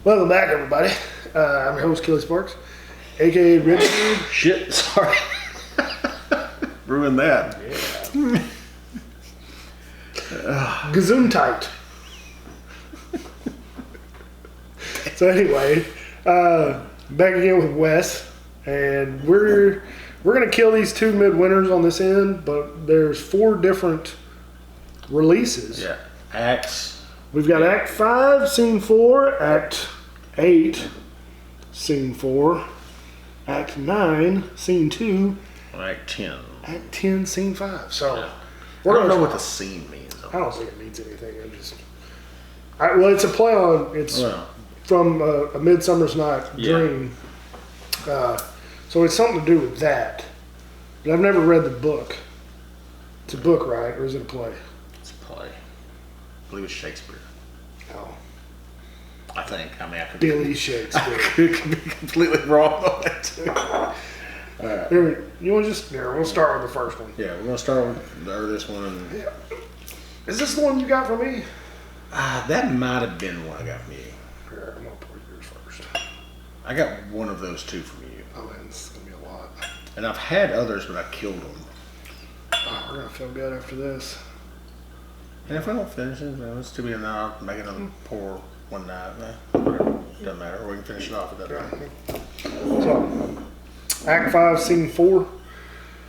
Welcome back, everybody. I'm your host, Kelly Sparks, aka Redbeard. Shit, sorry. Ruined that. Yeah. Gesundheit. So anyway, back again with Wes, and we're gonna kill these two midwinters on this end, but there's 4 different releases. Yeah. Acts. We've got Act 5, Scene 4, Act 8, Scene 4, Act 9, Scene 2, Act 10. Act 10, Scene 5. So, Yeah. we're I don't gonna know what the scene means. I don't think it means anything. Well, it's a play on. It's from A Midsummer's Night Dream. So it's something to do with that. But I've never read the book. It's a book, right? Or is it a play? It's a play. I believe it's Shakespeare. Oh, I think. I mean, I could Billy Shakespeare. could be completely wrong on that too. Here, you want to just? Here, we'll start with the first one. Yeah, we're gonna start with this one. Yeah. Is this the one you got for me? That might have been one I got from you. Here, I'm gonna pour yours first. I got one of those two from you, Oh man, this is gonna be a lot. and I've had others, but I killed them. Oh, we're gonna feel good after this. And if I don't finish it, well, it's too bad. Now I'll make another pour one night. Whatever. Doesn't matter. We can finish it off. It doesn't matter. So, Act 5, Scene 4.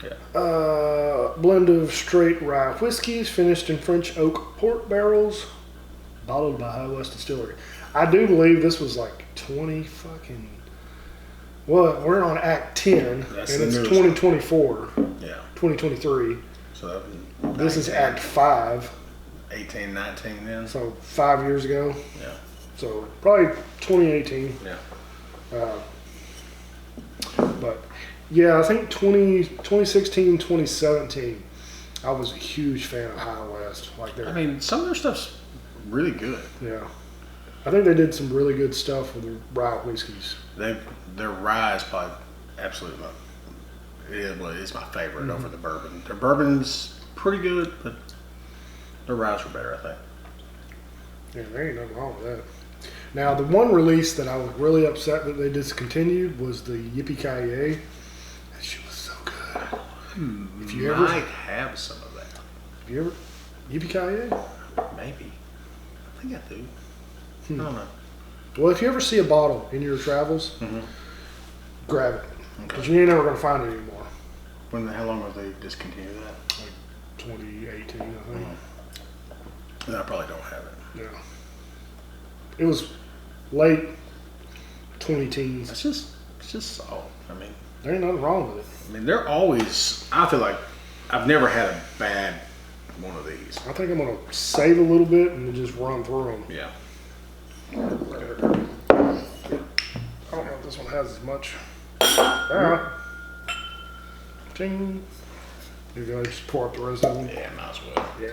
Yeah. Blend of straight rye whiskeys finished in French oak port barrels, bottled by High West Distillery. I do believe this was like 20 fucking. Well, we're on Act 10, That's and the it's newest 2024, Yeah. 2023. So This is Act 5, 18, 19 then. so 5 years ago. Yeah. So probably 2018. Yeah. But yeah, I think 2016, 2017, I was a huge fan of High West. Like I mean, some of their stuff's really good. yeah, I think they did some really good stuff with the rye whiskeys. Their rye is probably absolutely it's my favorite over the bourbon. Their bourbon's pretty good, but their ryes were better, I think. Yeah, there ain't nothing wrong with that. Now, the one release that I was really upset that they discontinued was the Yippee-Ki-Yay. That shit was so good. If you ever, Might have some of that. have you ever, Yippee-Ki-Yay? Maybe. I think I do. I don't know. Well, if you ever see a bottle in your travels, grab it. Because you ain't never going to find it anymore. How long have they discontinued that? Like 2018, I think. Then I probably don't have it. Yeah. It was late 20-teens. It's just salt. I mean, There ain't nothing wrong with it. they're always. I feel like I've never had a bad one of these. I think I'm going to save a little bit and then just run through them. Yeah. I don't know if this one has as much. Alright. Ting. You're going to just pour up the rest of them? Yeah, might as well. Yeah.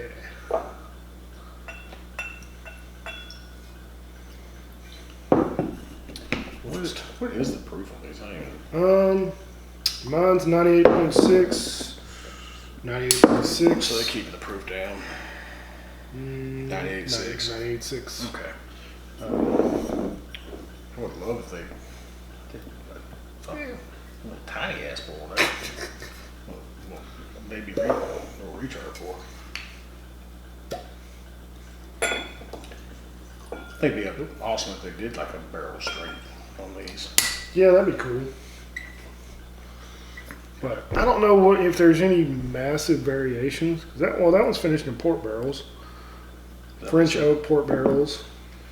What is the proof on these? I don't even. Mine's 98.6. 98.6. So they keep the proof down. 98.6. 98.6. Okay. I would love if they did a tiny ass bowl there. Maybe little recharge for. I think it'd be awesome if they did like a barrel straight on these. Yeah, that'd be cool. But I don't know if there's any massive variations. That one's finished in port barrels. French oak port barrels,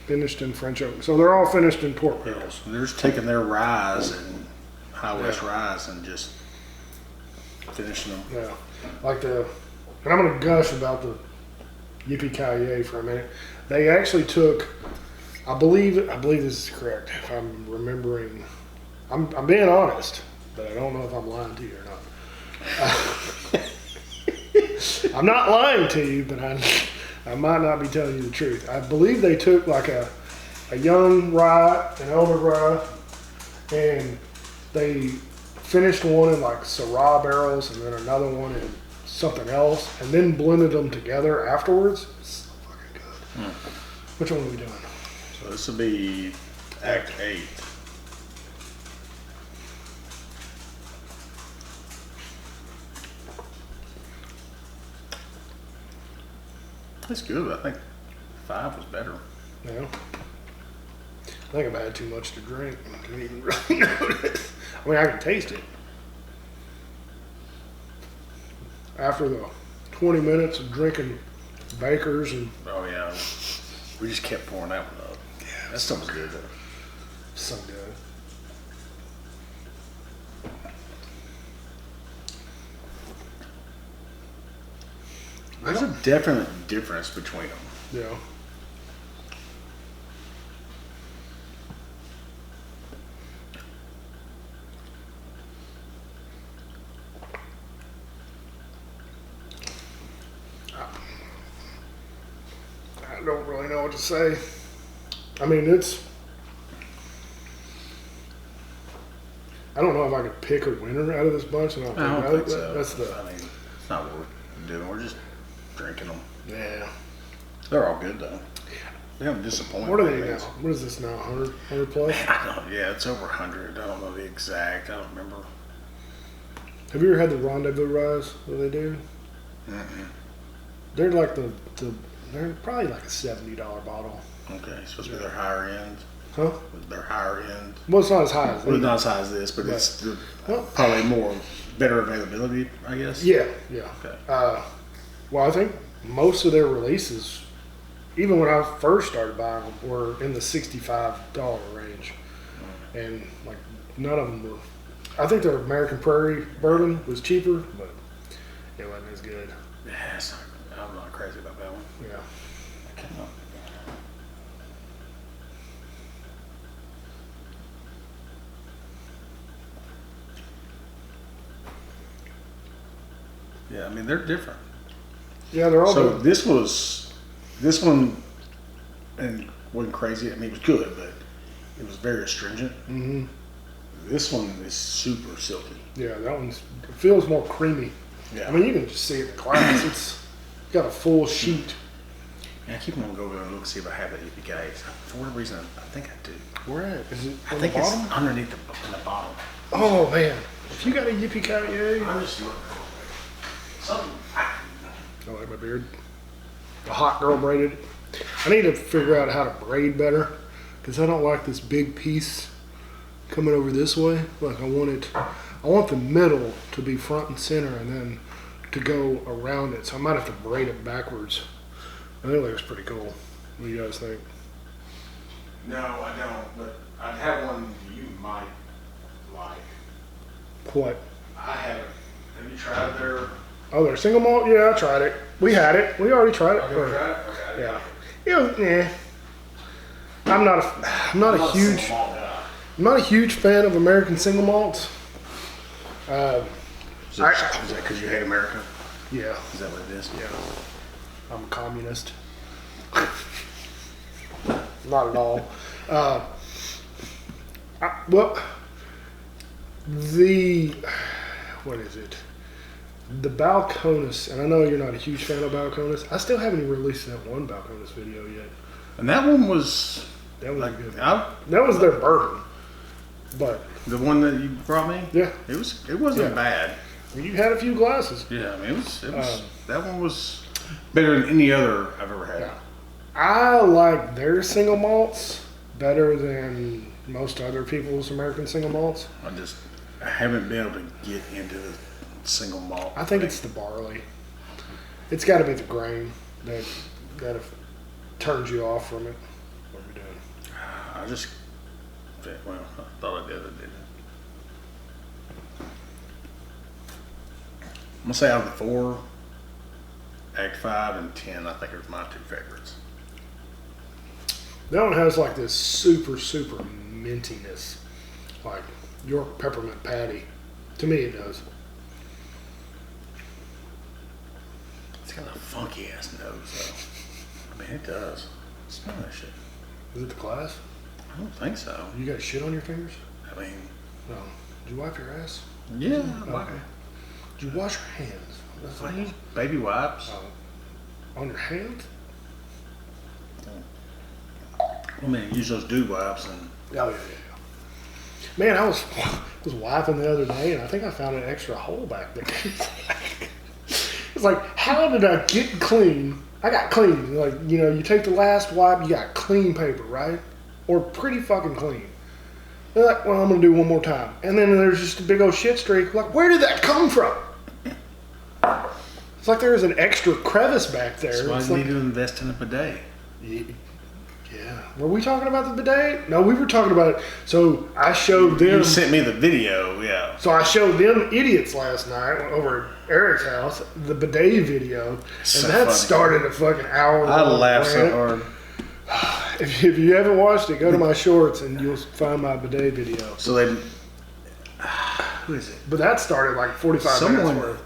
finished in French oak. So they're all finished in port barrels. They're just taking their ryes and High West ryes and just finishing them. Yeah, and I'm gonna gush about the Yippee-Ki-Yay for a minute. They actually took, I believe this is correct. If I'm remembering, I'm being honest, but I don't know if I'm lying to you or not. I'm not lying to you, but I might not be telling you the truth. I believe they took like a young rye, an elder rye, and they finished one in like Syrah barrels and then another one in something else, and then blended them together afterwards. It's so fucking good. Which one are we doing? So this will be Act 8. That's good. I think 5 was better. Yeah. I think I've had too much to drink. I can't even really notice. I mean, I can taste it. After the 20 minutes of drinking Bakers and Oh yeah, we just kept pouring that one up. Yeah, that stuff was good though. so good. There's a definite difference between them. Yeah. I don't really know what to say. I mean, I don't know if I could pick a winner out of this bunch. And I don't think so. That's the. I mean, it's not worth doing. We're just drinking them. Yeah. They're all good though. They don't disappoint. What are they now? What is this now? 100 plus? I don't. Yeah, it's over 100. I don't know the exact. I don't remember. Have you ever had the Rendezvous Rise that they do? Mm-mm. They're like they're probably like a $70 bottle. Okay, it's supposed to be their higher end. Huh? Their higher end. Well, it's not as high as Well, these. not as high as this, but it's Well, probably more better availability, I guess. yeah, yeah. Okay. Well, I think most of their releases, even when I first started buying them, were in the $65 range, and like none of them were. I think their American Prairie bourbon was cheaper, but it wasn't as good. Yeah, I'm not crazy about that one. Yeah. I cannot. Yeah, I mean they're different. Yeah, they're all So good. this one, and wasn't crazy. I mean, it was good, but it was very astringent. Mm-hmm. This one is super silky. Yeah, that one feels more creamy. Yeah. I mean, you can just see it in the glass. It's got a full sheet. And I keep on going and look see if I have that EPK. For whatever reason, I think I do. Where at? Is it I on think the it's bottom? underneath in the bottom. Oh man, if you got a Yippee Ki I'm just looking. Something. I like my beard. The hot girl braided. I need to figure out how to braid better because I don't like this big piece coming over this way. Like I want the middle to be front and center and then to go around it. So I might have to braid it backwards. I think it looks pretty cool. What do you guys think? No, I don't. But I'd have one you might like. What? I haven't. Have you tried their? Oh, they're single malt? Yeah, I tried it. We had it. We already tried it. Okay, Yeah. Yeah. I'm not a huge fan of American single malts. Is that because you hate America? Yeah. Is that what it is? Yeah. I'm a communist. Not at all. What is it? The Balcones, and I know you're not a huge fan of Balcones. I still haven't even released that one Balcones video yet. And that one was That was like good. that was their bourbon. But the one that you brought me. yeah, It wasn't Yeah. bad. you had a few glasses. Yeah, I mean it was that one was better than any other I've ever had. Yeah. I like their single malts better than most other people's American single malts. I haven't been able to get into the single malt. I think it's the barley. It's got to be the grain that turns you off from it. What are we doing? I thought I did. I'm gonna say out of the 4, Act 5 and 10, I think are my 2 favorites. That one has like this super mintiness, like York peppermint patty. To me, it does. It's got a funky ass nose though. I mean it does. Smell that shit. Is it the glass? I don't think so. You got shit on your fingers? I mean, No. Did you wipe your ass? yeah. Okay. Did you wash your hands? That's I use baby wipes. on your hands? Well, man, use those dude wipes and. Oh, yeah. Man, I was wiping the other day, and I think I found an extra hole back there. It's like, how did I get clean? I got clean. Like, you take the last wipe, you got clean paper, right? Or pretty fucking clean. They're like, well, I'm going to do one more time. And then there's just a big old shit streak. Like, where did that come from? It's like there's an extra crevice back there. That's why it's you like, need to invest in a bidet. Yeah. Were we talking about the bidet? No, we were talking about it. So I showed them. You sent me the video, yeah. So I showed them idiots last night over at Eric's house, the bidet video. And So that funny. started a fucking hour. I laughed so hard. If you haven't watched it, go to my shorts and you'll find my bidet video. So they. Who is it? But that started like 45 minutes worth.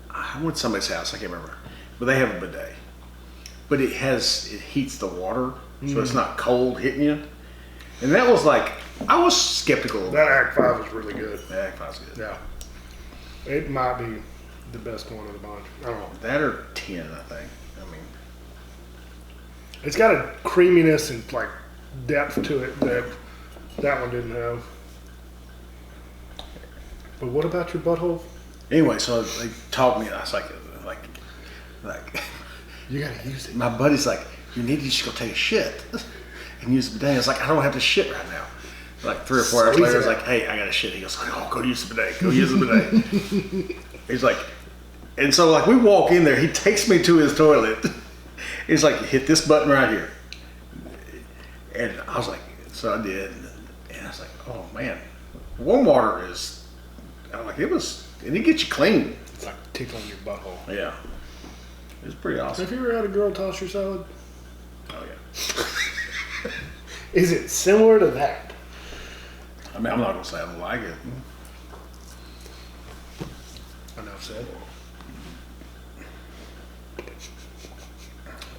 I went to somebody's house, I can't remember. But they have a bidet. But it heats the water, so it's not cold hitting you. And that was like, I was skeptical of That Act 5 is really good. that. Act 5's good. Yeah. It might be the best one of the bunch. I don't know. That or 10, I think. I mean, It's got a creaminess and like depth to it that one didn't have. But what about your butthole? anyway, so they taught me, I was like, You gotta use it. my buddy's like, you need to just go take a shit and use the bidet. I was like, I don't have to shit right now. Like 3 or 4 hours later, I was like, hey, I got to shit. He goes, oh, go use the bidet. Go use the bidet. He's like, and so like we walk in there, he takes me to his toilet. He's like, hit this button right here. And I was like, so I did. And I was like, oh man, warm water is, I'm like, it gets you clean. It's like tickling your butthole. Yeah. It was pretty awesome. Have you ever had a girl toss your salad? Oh yeah. Is it similar to that? I mean, I'm not gonna say I don't like it. Enough said.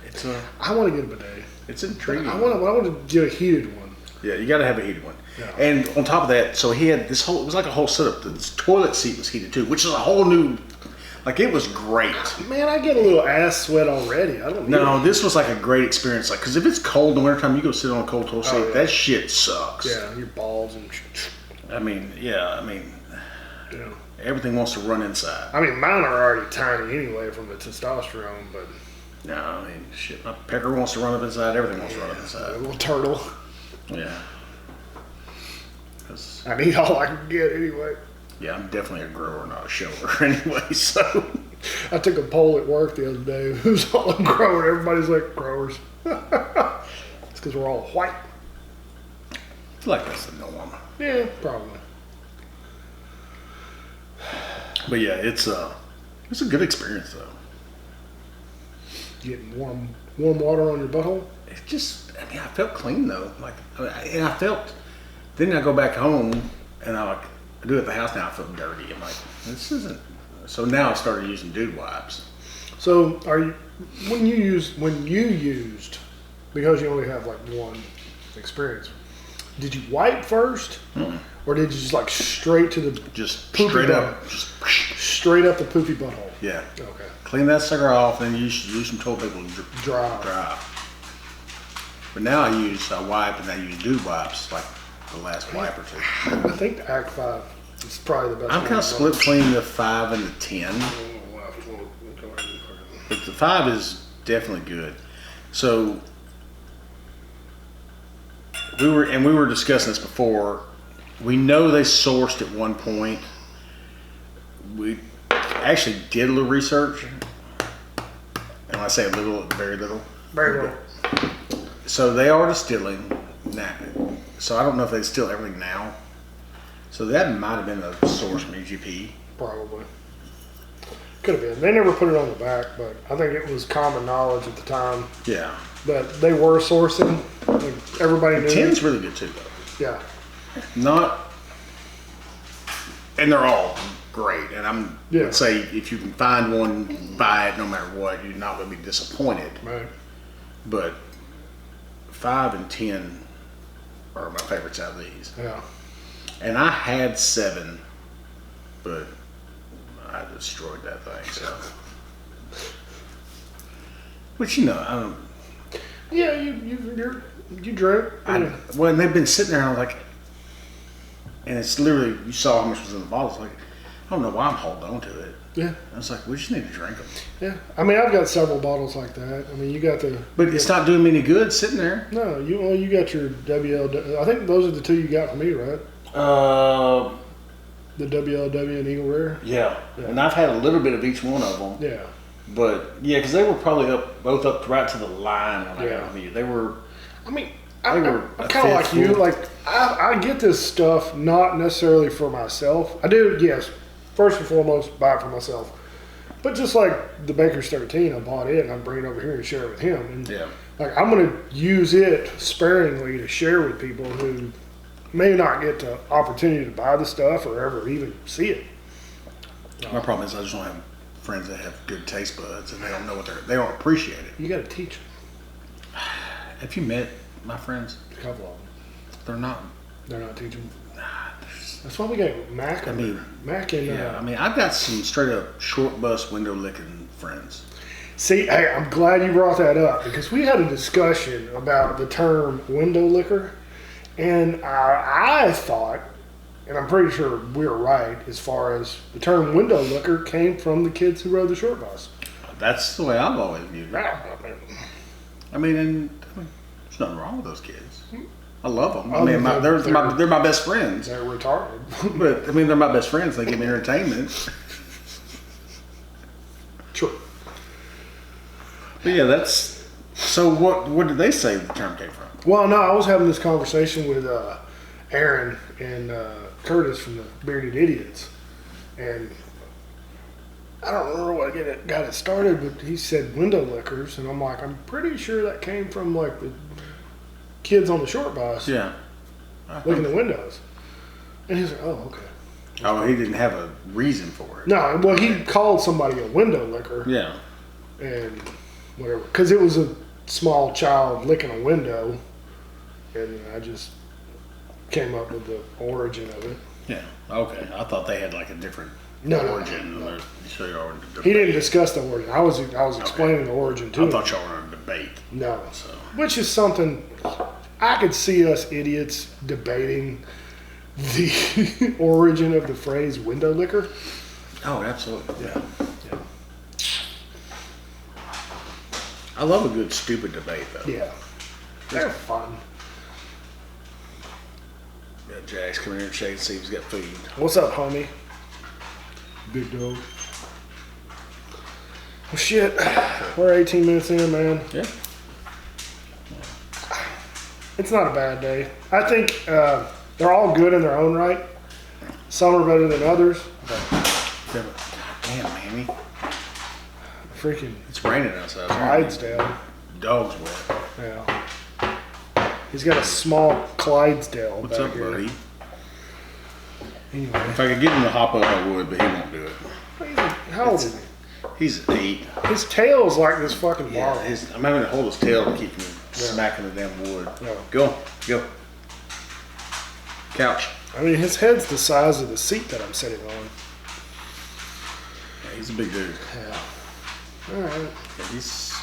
It's I want to get a bidet. it's intriguing. I want to get a heated one. Yeah, you got to have a heated one. Yeah. And on top of that, so he had this whole. It was like a whole setup. This toilet seat was heated too, which is a whole new. Like it was great. Man, I get a little ass sweat already. I don't. No, this was like a great experience. Like, because if it's cold in the wintertime, you go sit on a cold toilet seat. Oh, yeah. That shit sucks. Yeah, your balls and. I mean, Yeah. everything wants to run inside. I mean, mine are already tiny anyway from the testosterone, but No, I mean, shit. My pecker wants to run up inside. Everything wants to run up a inside. little turtle. Yeah. 'Cause, I need all I can get anyway. yeah, I'm definitely a grower, not a shower anyway. So. I took a poll at work the other day. Who's all a grower? Everybody's like growers. It's because we're all white. I feel like that's the norm. Yeah, probably. But yeah, it's a good experience though. Getting warm water on your butthole. It just, I mean, I felt clean though. Like, and I felt. Then I go back home and I do it at the house now. I feel dirty. I'm like, this isn't. So now I started using dude wipes. So when you used because you only have like one experience, did you wipe first, or did you just like straight to the Just poopy straight butt? up. Just Straight up the poopy butthole? yeah. Okay. Clean that sucker off, then use some toilet paper to Dry. But now I wipe and I use dude wipes like the last wipe or two. I think the Act 5 is probably the best. I'm one. kind of split between the 5 and the 10. But the 5 is definitely good. So we were discussing this before. We know they sourced at one point. We actually did a little research. And when I say a little, very little. Very well. So they are distilling now. So I don't know if they distill everything now. So that might have been a source from EGP. Probably. Could have been. They never put it on the back, but I think it was common knowledge at the time Yeah. that they were sourcing. Like everybody knew. 10's really good too, though. Yeah. And they're all great. And Yeah. would say if you can find one, buy it no matter what. You're not going to be disappointed. Right. But 5 and 10 are my favorites out of these. Yeah. And I had 7, but I destroyed that thing. So, but I don't. Yeah, you drink. Well, and they've been sitting there, and I'm like, and it's literally, you saw how much was in the bottle. It's like, I don't know why I'm holding on to it. Yeah. I was like, we just need to drink them. Yeah. I mean, I've got several bottles like that. I mean, you got the. But it's not doing me any good sitting there. No, you got your WL. I think those are the two you got for me, right? The WLW and Eagle Rare. Yeah. And I've had a little bit of each one of them. Yeah. But yeah, because they were probably both up right to the line when I got them. They were. I mean, I'm kind of like you. Like I get this stuff not necessarily for myself. I do, yes. First and foremost, buy it for myself. But just like the Baker's 13, I bought it and I bring it over here and share it with him. And like I'm going to use it sparingly to share with people who may not get the opportunity to buy the stuff or ever even see it. My problem is I just don't have friends that have good taste buds and they don't know they don't appreciate it. You got to teach them. Have you met my friends? A couple of them. They're not teaching. That's why we got Mac. Mac and I mean, I've got some straight up short bus window licking friends. See, hey, I'm glad you brought that up because we had a discussion about the term window licker, and I thought, and I'm pretty sure we're right as far as the term window licker came from the kids who rode the short bus. That's the way I've always viewed it. I mean, there's nothing wrong with those kids. I love them. I mean, they're my best friends. They're retarded. But, I mean, they're my best friends. They give me entertainment. True. But, yeah, so what did they say the term came from? Well, no, I was having this conversation with Aaron and Curtis from the Bearded Idiots. And I don't remember what got it started, but he said window lickers. And I'm like, I'm pretty sure that came from, like, the kids on the short bus looking at the windows. And he's like, oh, okay. Oh, he didn't have a reason for it. No, well, he called somebody a window licker. Yeah. And whatever. Because it was a small child licking a window. And I just came up with the origin of it. Yeah. Okay. I thought they had like a different origin. No. He didn't discuss the origin. I was explaining the origin to him. I thought y'all were in a debate. No. So. Which is something I could see us idiots debating the origin of the phrase window licker. Oh, absolutely. Yeah. I love a good stupid debate, though. Yeah. They're fun. Yeah, Jack's coming here and shake and see if he's got food. What's up, homie? Big dog. Well, shit. We're 18 minutes in, man. Yeah. It's not a bad day. I think they're all good in their own right. Some are better than others. Damn, Mammy. Freaking. It's raining outside. Clydesdale. Dog's wet. Yeah. He's got a small Clydesdale. What's up, here. buddy? Anyway. If I could get him to hop up, I would, but he won't do it. How old is he? He's 8. His tail's like this fucking bottle. I'm having to hold his tail to keep him smacking the damn wood. Yeah. Go. Couch. I mean, his head's the size of the seat that I'm sitting on. Yeah, he's a big dude. Yeah. All right. Yeah, he's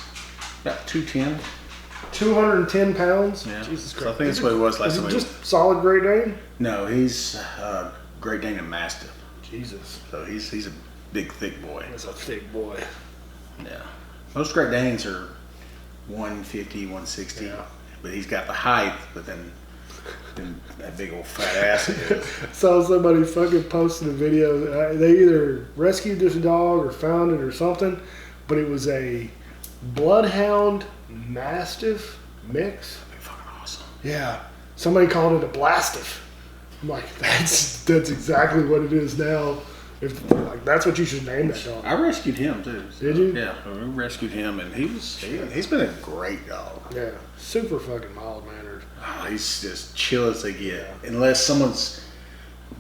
about 210. 210 pounds? Yeah. Jesus Christ. So I think that's what he was last Is time. he just solid Great Dane? No, he's Great Dane and Mastiff. Jesus. So he's a big, thick boy. That's a thick boy. Yeah. Most Great Danes are 150, 160. Yeah. But he's got the height, but then that big old fat ass of his. Saw somebody fucking posted a video. They either rescued this dog or found it or something, but it was a bloodhound Mastiff mix. That'd be fucking awesome. Yeah. Somebody called it a blastiff. I'm like, that's exactly what it is now. If like that's what you should name that dog. I rescued him too. So, Did you? Yeah, we rescued him, and he's been a great dog. Yeah, super fucking mild mannered. Oh, he's as chill as they get, unless someone's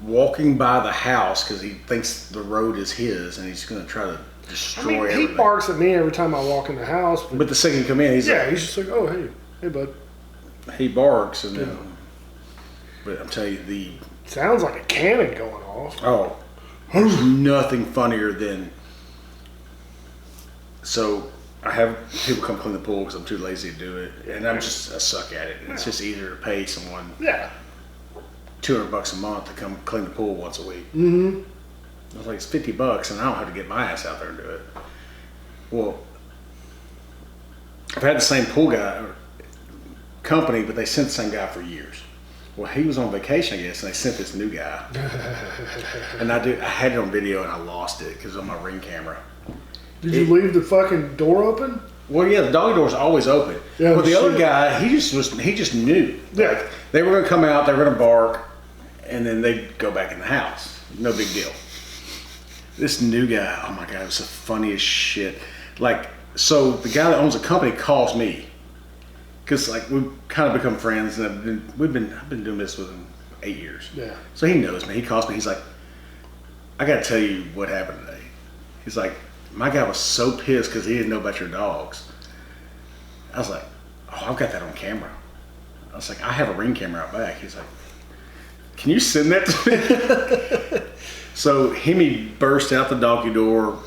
walking by the house because he thinks the road is his, and he's going to try to destroy everything. He barks at me every time I walk in the house. But the second you come in, he's just like, oh hey bud. He barks, and then. But I'm telling you, sounds like a cannon going off. Oh. There's nothing funnier than. So, I have people come clean the pool because I'm too lazy to do it, and I'm just a suck at it. It's just easier to pay someone $200 a month to come clean the pool once a week. Mm-hmm. I was like, it's $50, and I don't have to get my ass out there and do it. Well, I've had the same pool guy or company, but they sent the same guy for years. Well, he was on vacation, I guess, and they sent this new guy. And I had it on video, and I lost it because it was on my Ring camera. Did you leave the fucking door open? Well, yeah, the doggy door's always open. Yeah, but the other guy, he just knew. Yeah. Like, they were gonna come out, they were gonna bark, and then they'd go back in the house. No big deal. This new guy, oh my God, it was the funniest shit. Like, so the guy that owns the company calls me. Cause like we've kind of become friends, and I've been doing this with him 8 years. Yeah. So he knows me. He calls me. He's like, I got to tell you what happened today. He's like, my guy was so pissed because he didn't know about your dogs. I was like, oh, I've got that on camera. I was like, I have a Ring camera out back. He's like, can you send that to me? So he burst out the doggy door,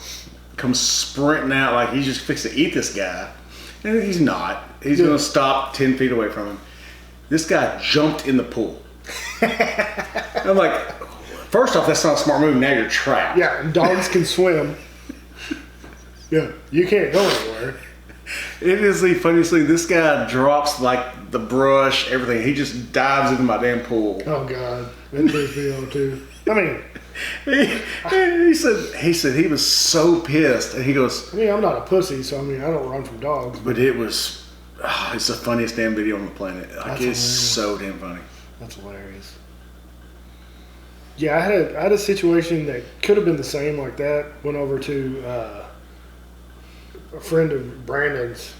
comes sprinting out like he's just fixing to eat this guy. And he's not. He's going to stop 10 feet away from him. This guy jumped in the pool. I'm like, first off, that's not a smart move. Now you're trapped. Yeah, and dogs can swim. Yeah, you can't go anywhere. It is the funniest thing. This guy drops like the brush, everything. He just dives into my damn pool. Oh God, that takes me on too. I mean, he said he was so pissed, and he goes, I mean, I'm not a pussy, so I mean, I don't run from dogs. But it was, it's the funniest damn video on the planet. Like, That's it's hilarious. so damn funny. That's hilarious. Yeah, I had a situation that could have been the same like that. Went over to a friend of Brandon's,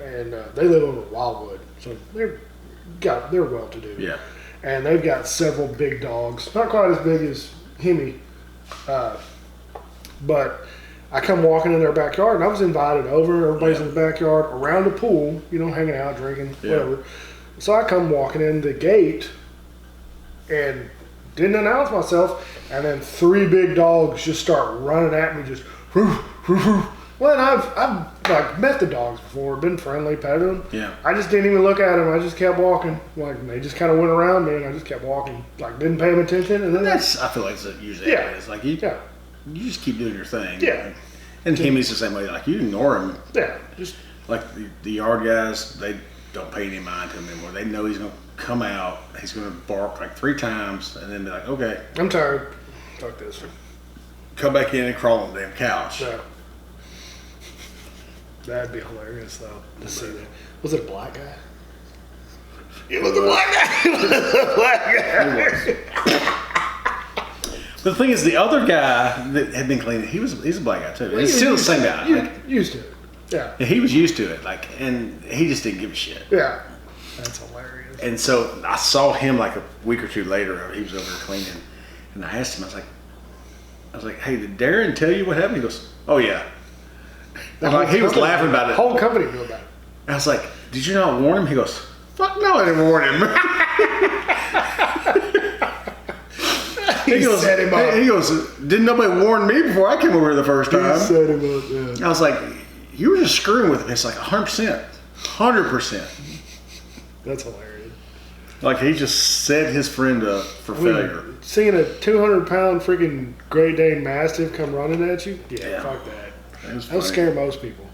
and they live over at Wildwood, so they're well to do. Yeah. And they've got several big dogs, not quite as big as Hemi, but I come walking in their backyard, and I was invited over. Everybody's in the backyard around the pool, hanging out, drinking, whatever. So I come walking in the gate and didn't announce myself, and then 3 big dogs just start running at me, just roof, roof, roof. Well, and I've like met the dogs before, been friendly, petted them. Yeah. I just didn't even look at them. I just kept walking. Like, they just kind of went around me, and I just kept walking. Like, didn't pay them attention. And then I feel like it's usually it is. Like, you just keep doing your thing. Yeah. And Hemi's the same way. Like, you ignore him. Yeah. Just like the yard guys, they don't pay any mind to him anymore. They know he's going to come out. He's going to bark like 3 times, and then be like, okay. I'm tired. Fuck this. Come back in and crawl on the damn couch. Yeah. That'd be hilarious, though, to see that. Was it a black guy? It was a black guy. It was a black guy. But the thing is, the other guy that had been cleaning, he's a black guy too. He's still the same guy. Used to it. Yeah. He was used to it, and he just didn't give a shit. Yeah. That's hilarious. And so I saw him like a week or 2 later. He was over there cleaning, and I asked him. I was like, "Hey, did Darren tell you what happened?" He goes, "Oh yeah." And like he was laughing about it. The whole company knew about it. I was like, "Did you not warn him?" He goes, "Fuck no, I didn't warn him." He goes, set him up. He goes, "Didn't nobody warn me before I came over here the first time?" He set him up, yeah. I was like, "You were just screwing with him." It's like 100%, 100%. That's hilarious. Like he just set his friend up for failure. Seeing a 200-pound freaking Great Dane Mastiff come running at you, Yeah. fuck that. That would scare most people.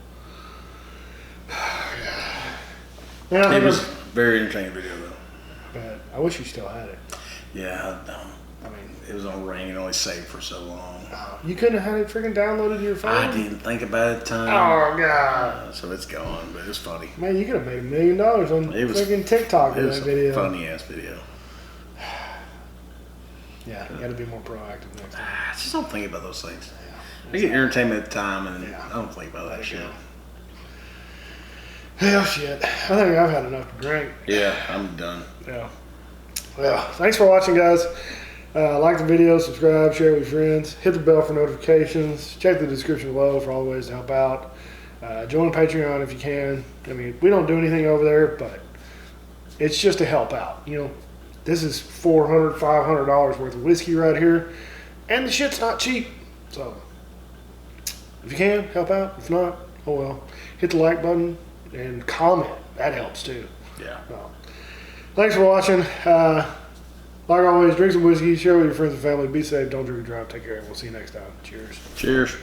Yeah, It was a very entertaining video though. But I wish you still had it. Yeah, I mean, it was on Ring and only saved for so long. you couldn't have had it freaking downloaded to your phone. I didn't think about it at the time. Oh god, So it's gone, but it was funny. man, you could have made $1 million on freaking TikTok It with was that video. a funny ass video. Yeah, you got to be more proactive next time. I just don't think about those things. I get entertainment at the time, and I don't think about that shit. Hell, shit. I think I've had enough to drink. Yeah, I'm done. Yeah. Well, thanks for watching, guys. Like the video, subscribe, share with your friends, hit the bell for notifications, check the description below for all the ways to help out. Join Patreon if you can. I mean, we don't do anything over there, but it's just to help out. This is $400, $500 worth of whiskey right here, and the shit's not cheap. So, if you can, help out. If not, oh well. hit the like button and comment. That helps too. Yeah. Thanks for watching. Like always, drink some whiskey, share with your friends and family. Be safe. Don't drink and drive. Take care. We'll see you next time. Cheers. Cheers.